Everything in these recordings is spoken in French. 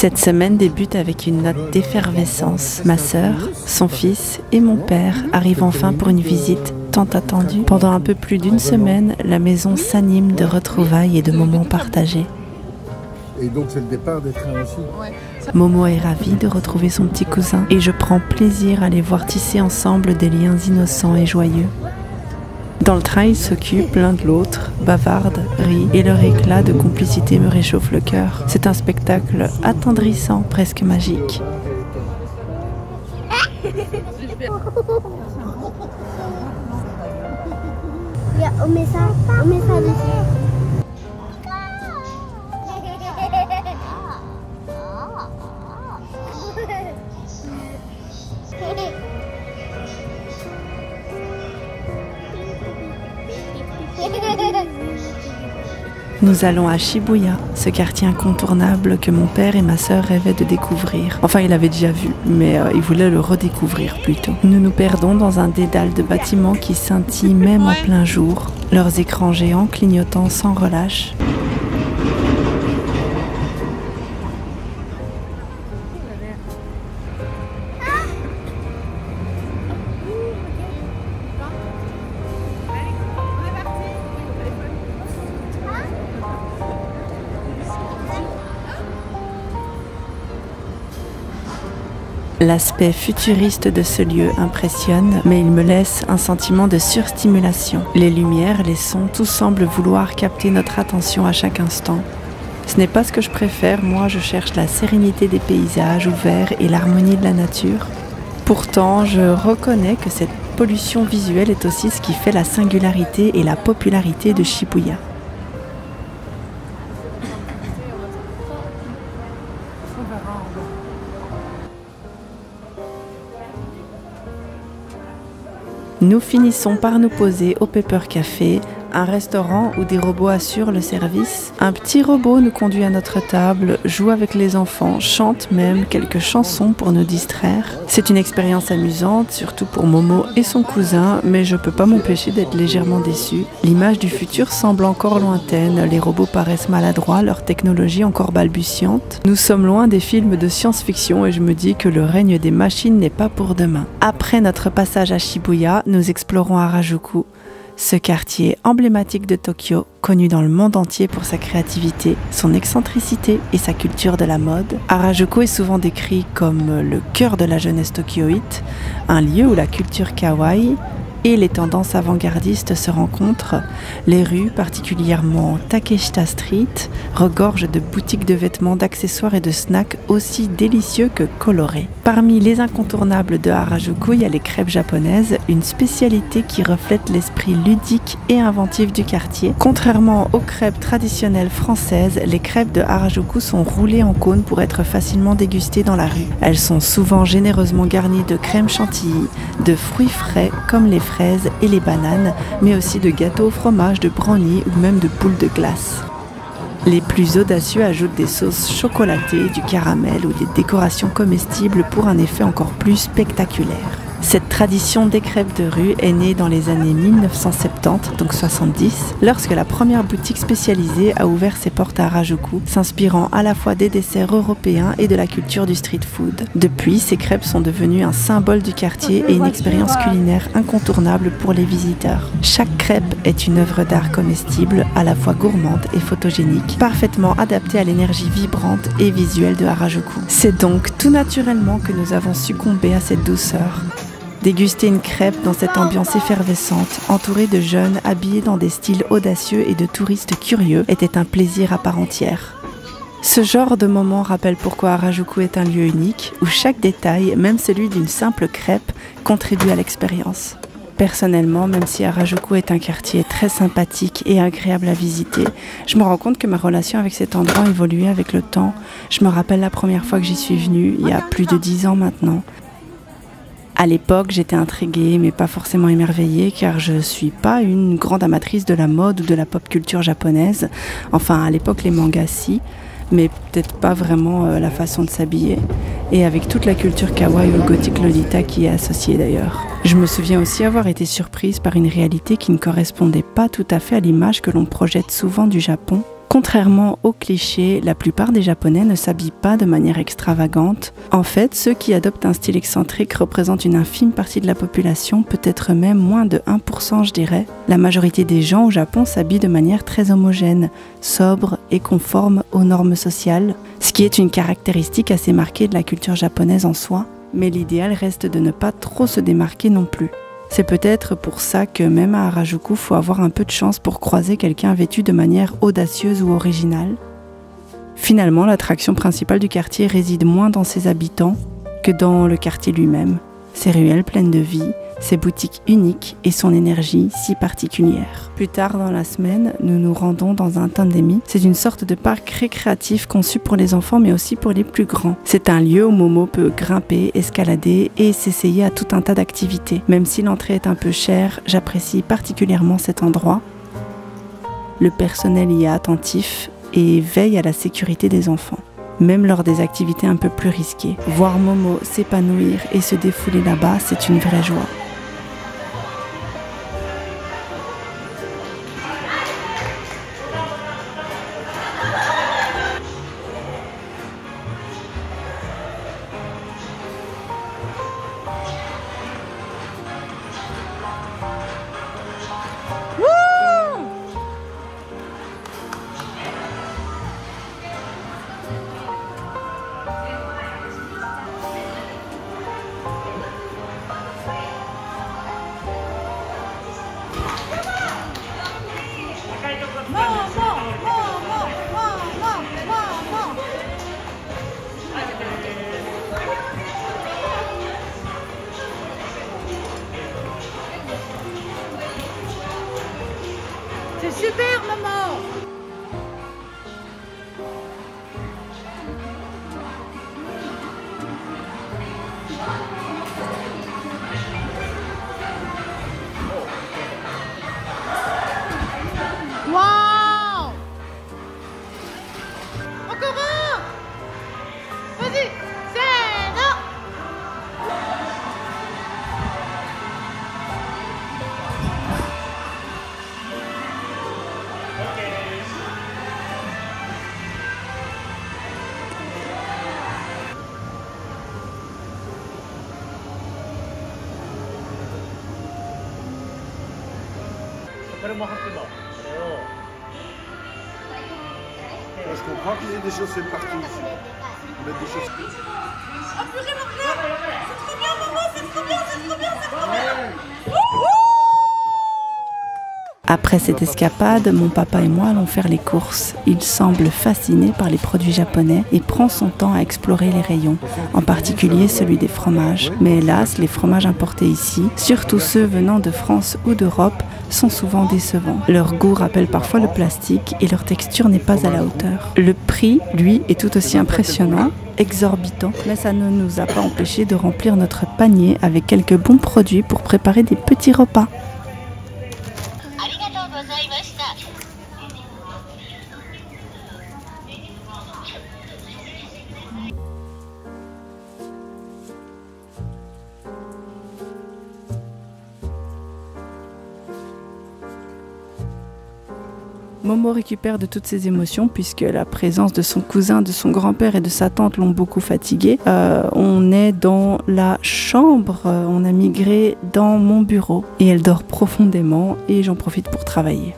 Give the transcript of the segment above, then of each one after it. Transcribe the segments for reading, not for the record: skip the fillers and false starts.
Cette semaine débute avec une note d'effervescence. Ma sœur, son fils et mon père arrivent enfin pour une visite tant attendue. Pendant un peu plus d'une semaine, la maison s'anime de retrouvailles et de moments partagés. Et donc c'est le départ des trains aussi. Momo est ravie de retrouver son petit cousin et je prends plaisir à les voir tisser ensemble des liens innocents et joyeux. Dans le train, ils s'occupent l'un de l'autre, bavardent, rient et leur éclat de complicité me réchauffe le cœur. C'est un spectacle attendrissant, presque magique. On met ça dessus. Nous allons à Shibuya, ce quartier incontournable que mon père et ma sœur rêvaient de découvrir. Enfin, il avait déjà vu, mais il voulait le redécouvrir plutôt. Nous nous perdons dans un dédale de bâtiments qui scintillent même en plein jour, leurs écrans géants clignotant sans relâche. L'aspect futuriste de ce lieu impressionne, mais il me laisse un sentiment de surstimulation. Les lumières, les sons, tout semble vouloir capter notre attention à chaque instant. Ce n'est pas ce que je préfère, moi je cherche la sérénité des paysages ouverts et l'harmonie de la nature. Pourtant, je reconnais que cette pollution visuelle est aussi ce qui fait la singularité et la popularité de Shibuya. Nous finissons par nous poser au Pepper Café, un restaurant où des robots assurent le service. Un petit robot nous conduit à notre table, joue avec les enfants, chante même quelques chansons pour nous distraire. C'est une expérience amusante, surtout pour Momo et son cousin, mais je peux pas m'empêcher d'être légèrement déçue. L'image du futur semble encore lointaine, les robots paraissent maladroits, leur technologie encore balbutiante. Nous sommes loin des films de science-fiction et je me dis que le règne des machines n'est pas pour demain. Après notre passage à Shibuya, nous explorons Harajuku. Ce quartier emblématique de Tokyo, connu dans le monde entier pour sa créativité, son excentricité et sa culture de la mode. Harajuku est souvent décrit comme le cœur de la jeunesse tokyoïte, un lieu où la culture kawaii et les tendances avant-gardistes se rencontrent. Les rues, particulièrement Takeshita Street, regorgent de boutiques de vêtements, d'accessoires et de snacks aussi délicieux que colorés. Parmi les incontournables de Harajuku, il y a les crêpes japonaises, une spécialité qui reflète l'esprit ludique et inventif du quartier. Contrairement aux crêpes traditionnelles françaises, les crêpes de Harajuku sont roulées en cône pour être facilement dégustées dans la rue. Elles sont souvent généreusement garnies de crème chantilly, de fruits frais comme les fraises et les bananes, mais aussi de gâteaux au fromage, de brownies ou même de boules de glace. Les plus audacieux ajoutent des sauces chocolatées, du caramel ou des décorations comestibles pour un effet encore plus spectaculaire. Cette tradition des crêpes de rue est née dans les années 1970, donc 70, lorsque la première boutique spécialisée a ouvert ses portes à Harajuku, s'inspirant à la fois des desserts européens et de la culture du street food. Depuis, ces crêpes sont devenues un symbole du quartier et une expérience culinaire incontournable pour les visiteurs. Chaque crêpe est une œuvre d'art comestible, à la fois gourmande et photogénique, parfaitement adaptée à l'énergie vibrante et visuelle de Harajuku. C'est donc tout naturellement que nous avons succombé à cette douceur. Déguster une crêpe dans cette ambiance effervescente, entourée de jeunes habillés dans des styles audacieux et de touristes curieux, était un plaisir à part entière. Ce genre de moment rappelle pourquoi Harajuku est un lieu unique, où chaque détail, même celui d'une simple crêpe, contribue à l'expérience. Personnellement, même si Harajuku est un quartier très sympathique et agréable à visiter, je me rends compte que ma relation avec cet endroit a évolué avec le temps. Je me rappelle la première fois que j'y suis venue, il y a plus de 10 ans maintenant. À l'époque, j'étais intriguée, mais pas forcément émerveillée, car je suis pas une grande amatrice de la mode ou de la pop culture japonaise. Enfin, à l'époque, les mangas, si, mais peut-être pas vraiment la façon de s'habiller. Et avec toute la culture kawaii ou gothique lolita qui est associée d'ailleurs. Je me souviens aussi avoir été surprise par une réalité qui ne correspondait pas tout à fait à l'image que l'on projette souvent du Japon. Contrairement aux clichés, la plupart des Japonais ne s'habillent pas de manière extravagante. En fait, ceux qui adoptent un style excentrique représentent une infime partie de la population, peut-être même moins de 1% je dirais. La majorité des gens au Japon s'habillent de manière très homogène, sobre et conforme aux normes sociales, ce qui est une caractéristique assez marquée de la culture japonaise en soi, mais l'idéal reste de ne pas trop se démarquer non plus. C'est peut-être pour ça que même à Harajuku, faut avoir un peu de chance pour croiser quelqu'un vêtu de manière audacieuse ou originale. Finalement, l'attraction principale du quartier réside moins dans ses habitants que dans le quartier lui-même, ses ruelles pleines de vie, ses boutiques uniques et son énergie si particulière. Plus tard dans la semaine, nous nous rendons dans un tandemi. C'est une sorte de parc récréatif conçu pour les enfants mais aussi pour les plus grands. C'est un lieu où Momo peut grimper, escalader et s'essayer à tout un tas d'activités. Même si l'entrée est un peu chère, j'apprécie particulièrement cet endroit. Le personnel y est attentif et veille à la sécurité des enfants. Même lors des activités un peu plus risquées. Voir Momo s'épanouir et se défouler là-bas, c'est une vraie joie. C'est super, maman! Wow! Encore un! Vas-y! C'est non! Je comprends qu'il y ait des chaussettes partout ici. Mettre des chaussettes. Oh purée, mon frère! C'est trop bien, maman! C'est trop bien, c'est trop bien, c'est trop bien! Après cette escapade, mon papa et moi allons faire les courses. Il semble fasciné par les produits japonais et prend son temps à explorer les rayons, en particulier celui des fromages. Mais hélas, les fromages importés ici, surtout ceux venant de France ou d'Europe, sont souvent décevants. Leur goût rappelle parfois le plastique et leur texture n'est pas à la hauteur. Le prix, lui, est tout aussi impressionnant, exorbitant, mais ça ne nous a pas empêché de remplir notre panier avec quelques bons produits pour préparer des petits repas. Momo récupère de toutes ses émotions puisque la présence de son cousin, de son grand-père et de sa tante l'ont beaucoup fatiguée. On est dans la chambre, on a migré dans mon bureau et elle dort profondément et j'en profite pour travailler.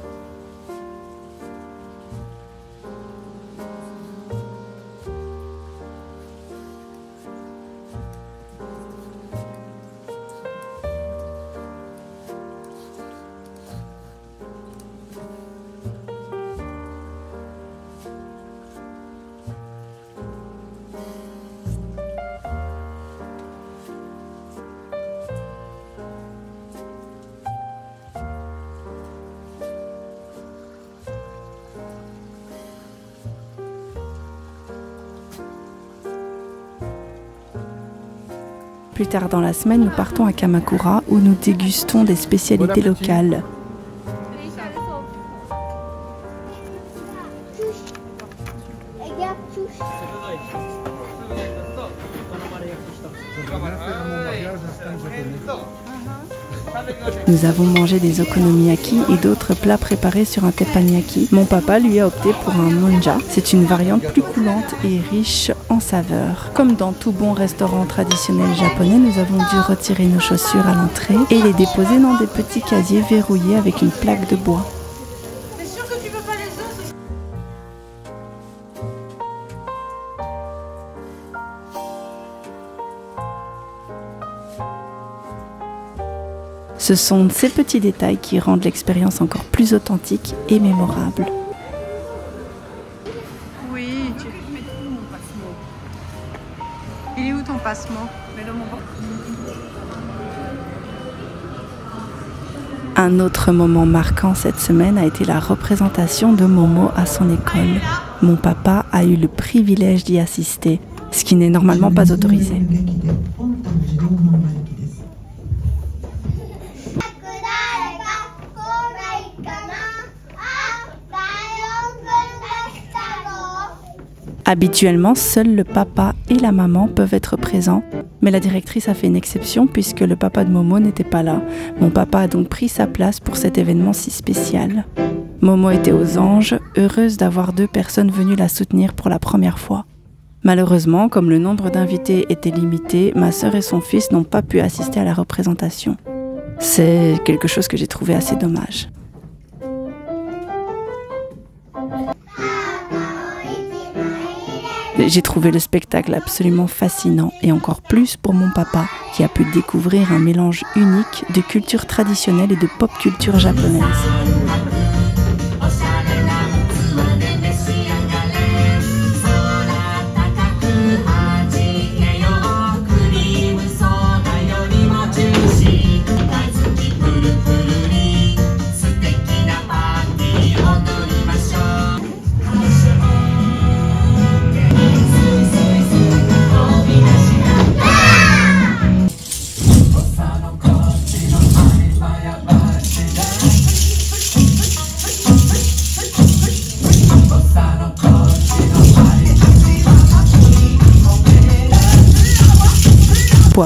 Plus tard dans la semaine, nous partons à Kamakura où nous dégustons des spécialités locales. Regarde, touche. J'aimerais bien faire un mariage instinct japonais. Nous avons mangé des okonomiyaki et d'autres plats préparés sur un teppanyaki. Mon papa lui a opté pour un monja. C'est une variante plus coulante et riche en saveurs. Comme dans tout bon restaurant traditionnel japonais, nous avons dû retirer nos chaussures à l'entrée et les déposer dans des petits casiers verrouillés avec une plaque de bois. T'es sûr que tu veux pas les os? Ce sont ces petits détails qui rendent l'expérience encore plus authentique et mémorable. Oui, tu mets tout mon passement. Il est où ton passement? Mets-le mon bord. Un autre moment marquant cette semaine a été la représentation de Momo à son école. Mon papa a eu le privilège d'y assister, ce qui n'est normalement pas autorisé. Habituellement, seuls le papa et la maman peuvent être présents, mais la directrice a fait une exception puisque le papa de Momo n'était pas là. Mon papa a donc pris sa place pour cet événement si spécial. Momo était aux anges, heureuse d'avoir 2 personnes venues la soutenir pour la première fois. Malheureusement, comme le nombre d'invités était limité, ma sœur et son fils n'ont pas pu assister à la représentation. C'est quelque chose que j'ai trouvé assez dommage. J'ai trouvé le spectacle absolument fascinant et encore plus pour mon papa qui a pu découvrir un mélange unique de culture traditionnelle et de pop culture japonaise.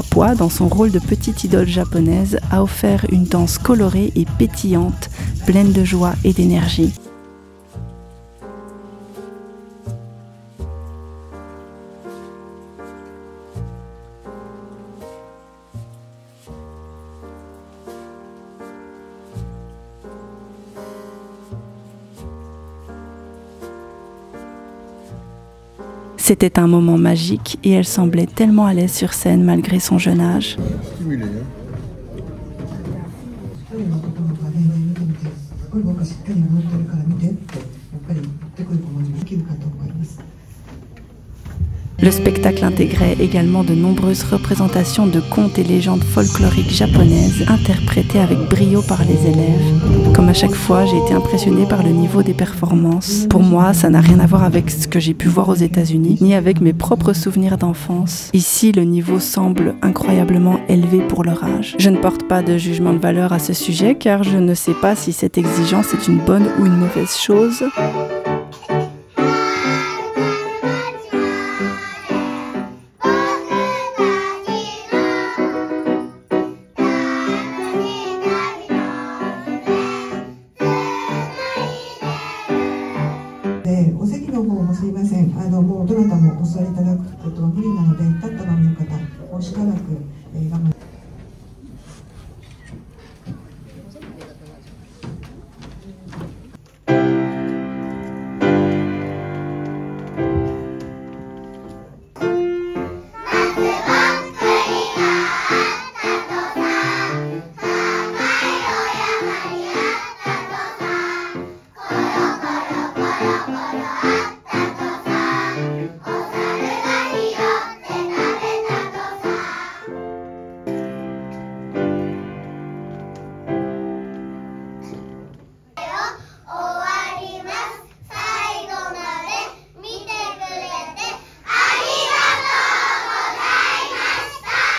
Poa, dans son rôle de petite idole japonaise, a offert une danse colorée et pétillante, pleine de joie et d'énergie. C'était un moment magique et elle semblait tellement à l'aise sur scène malgré son jeune âge. Le spectacle intégrait également de nombreuses représentations de contes et légendes folkloriques japonaises interprétées avec brio par les élèves. Comme à chaque fois, j'ai été impressionnée par le niveau des performances. Pour moi, ça n'a rien à voir avec ce que j'ai pu voir aux États-Unis, ni avec mes propres souvenirs d'enfance. Ici, le niveau semble incroyablement élevé pour leur âge. Je ne porte pas de jugement de valeur à ce sujet, car je ne sais pas si cette exigence est une bonne ou une mauvaise chose.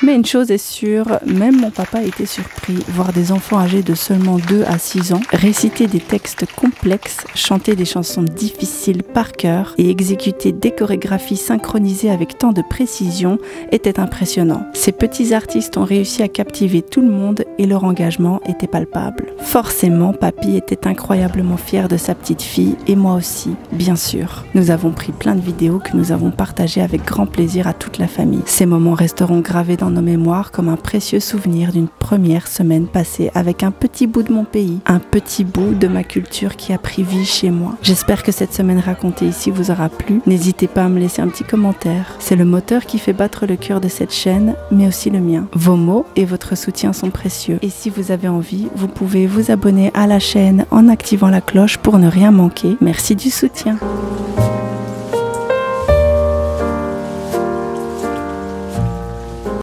Mais une chose est sûre, même mon papa était surpris, voir des enfants âgés de seulement 2 à 6 ans réciter des textes complets complexe, chanter des chansons difficiles par cœur et exécuter des chorégraphies synchronisées avec tant de précision était impressionnant. Ces petits artistes ont réussi à captiver tout le monde et leur engagement était palpable. Forcément, papy était incroyablement fier de sa petite fille et moi aussi, bien sûr. Nous avons pris plein de vidéos que nous avons partagées avec grand plaisir à toute la famille. Ces moments resteront gravés dans nos mémoires comme un précieux souvenir d'une première semaine passée avec un petit bout de mon pays, un petit bout de ma culture qui a pris vie chez moi. J'espère que cette semaine racontée ici vous aura plu. N'hésitez pas à me laisser un petit commentaire. C'est le moteur qui fait battre le cœur de cette chaîne, mais aussi le mien. Vos mots et votre soutien sont précieux. Et si vous avez envie, vous pouvez vous abonner à la chaîne en activant la cloche pour ne rien manquer. Merci du soutien.